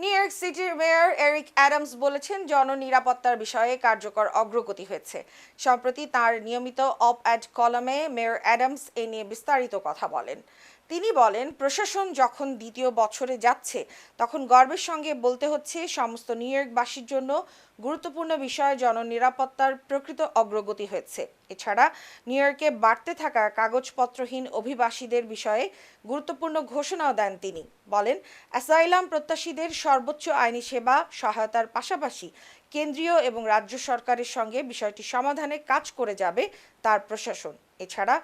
New York সিটির mayor Eric Adams বলেছেন জননিরাপত্তার বিষয়ে কার্যকর অগ্রগতি হয়েছে। সম্প্রতি তার নিয়মিত অপ-এড কলামে মেয়র অ্যাডামস এ নিয়ে বিস্তারিত কথা বলেন। তিনি বলেন, প্রশাসন যখন দ্বিতীয় বছরে যাচ্ছে তখন গর্বের সঙ্গে বলতে হচ্ছে সমস্ত নিউ ইয়র্কবাসীর জন্য গুরুত্বপূর্ণ বিষয়ে জননিরাপত্তার প্রকৃত অগ্রগতি হয়েছে। এছাড়া নিউ ইয়র্কে বাড়তে থাকা কাগজপত্রহীন অভিবাসীদের বিষয়ে গুরুত্বপূর্ণ ঘোষণাও দেন তিনি। বলেন, অ্যাসাইলাম প্রত্যাশীদের সর্বোচ্চ আইনি সেবা সহায়তার পাশাপাশি কেন্দ্রীয় এবং রাজ্য সরকারের সঙ্গে বিষয়টি সমাধানে কাজ করে যাবে তার প্রশাসন। এছাড়া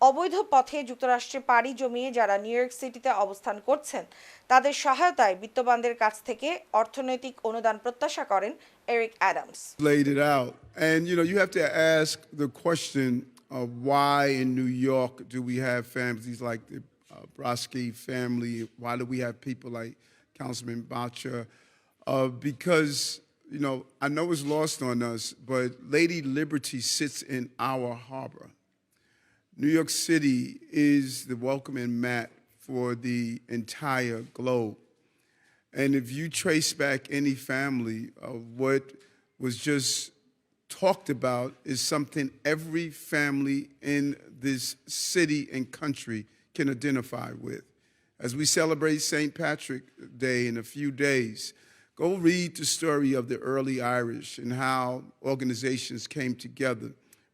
অবৈধ পথে যুক্তরাষ্ট্রে পাড়ি জমিয়ে যারা নিউ ইয়র্ক সিটিতে অবস্থান করছেন তাদের সহায়তায় বিত্তবানদের কাছ থেকে অর্থনৈতিক অনুদান প্রত্যাশা করেন Eric Adams. Laid it out. And you have to ask the question of why in New York do we have families like the Brodsky family? Why do we have people like Councilman Boucher? Because, I know it's lost on us, but Lady Liberty sits in our harbor. New York City is the welcoming mat for the entire globe. And if you trace back any family, what was just talked about is something every family in this city and country can identify with. As we celebrate St. Patrick's Day in a few days, go read the story of the early Irish and how organizations came together.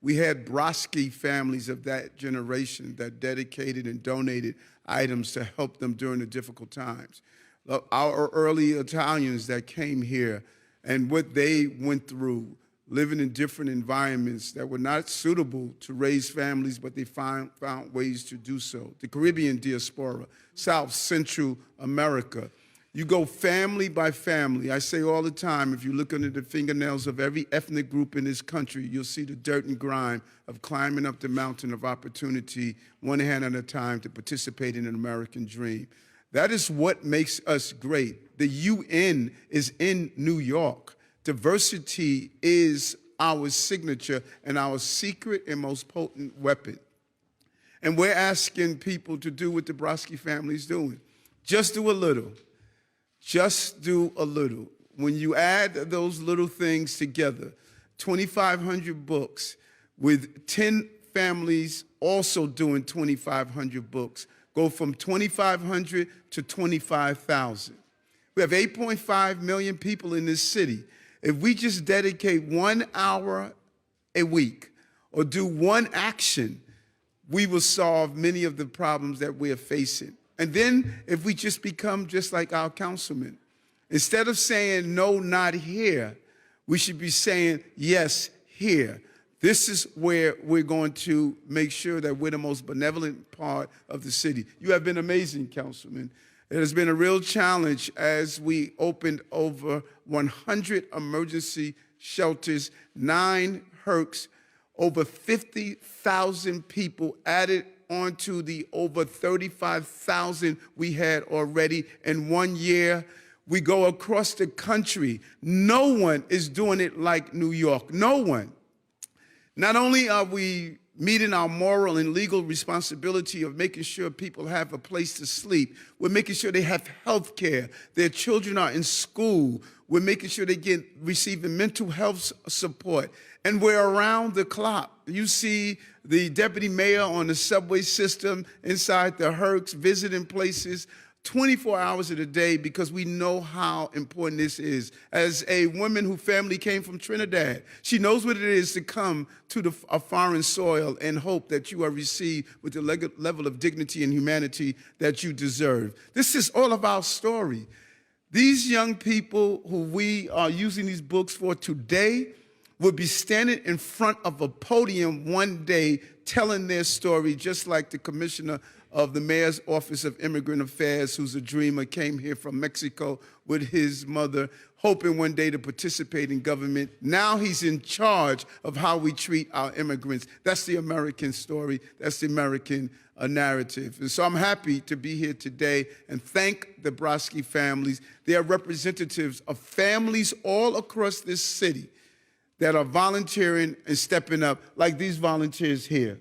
We had Brodsky families of that generation that dedicated and donated items to help them during the difficult times. Our early Italians that came here and what they went through, living in different environments that were not suitable to raise families, but they found ways to do so. The Caribbean diaspora, South Central America. You go family by family. I say all the time, if you look under the fingernails of every ethnic group in this country, you'll see the dirt and grime of climbing up the mountain of opportunity, one hand at a time, to participate in an American dream. That is what makes us great. The UN is in New York. Diversity is our signature and our secret and most potent weapon. And we're asking people to do what the Brodsky family is doing. Just do a little. Just do a little. When you add those little things together, 2,500 books with 10 families also doing 2,500 books, go from 2,500 to 25,000. We have 8.5 million people in this city. If we just dedicate 1 hour a week or do one action, we will solve many of the problems that we are facing. And then if we just become just like our councilman, instead of saying, no, not here, we should be saying, yes, here. This is where we're going to make sure that we're the most benevolent part of the city. You have been amazing, Councilman. It has been a real challenge as we opened over 100 emergency shelters, 9 HERCs, over 50,000 people added onto the over 35,000 we had already in 1 year. We go across the country. No one is doing it like New York. No one. Not only are we meeting our moral and legal responsibility of making sure people have a place to sleep, we're making sure they have health care, their children are in school, we're making sure they get receiving mental health support, and we're around the clock. You see the deputy mayor on the subway system, inside the HERCs, visiting places 24 hours of the day because we know how important this is. As a woman whose family came from Trinidad, she knows what it is to come to a foreign soil and hope that you are received with the level of dignity and humanity that you deserve. This is all of our story. These young people who we are using these books for today will be standing in front of a podium one day telling their story, just like the commissioner of the Mayor's Office of Immigrant Affairs, who's a dreamer, came here from Mexico with his mother, hoping one day to participate in government. Now he's in charge of how we treat our immigrants. That's the American story. That's the American narrative. And so I'm happy to be here today and thank the Brodsky families. They are representatives of families all across this city that are volunteering and stepping up like these volunteers here.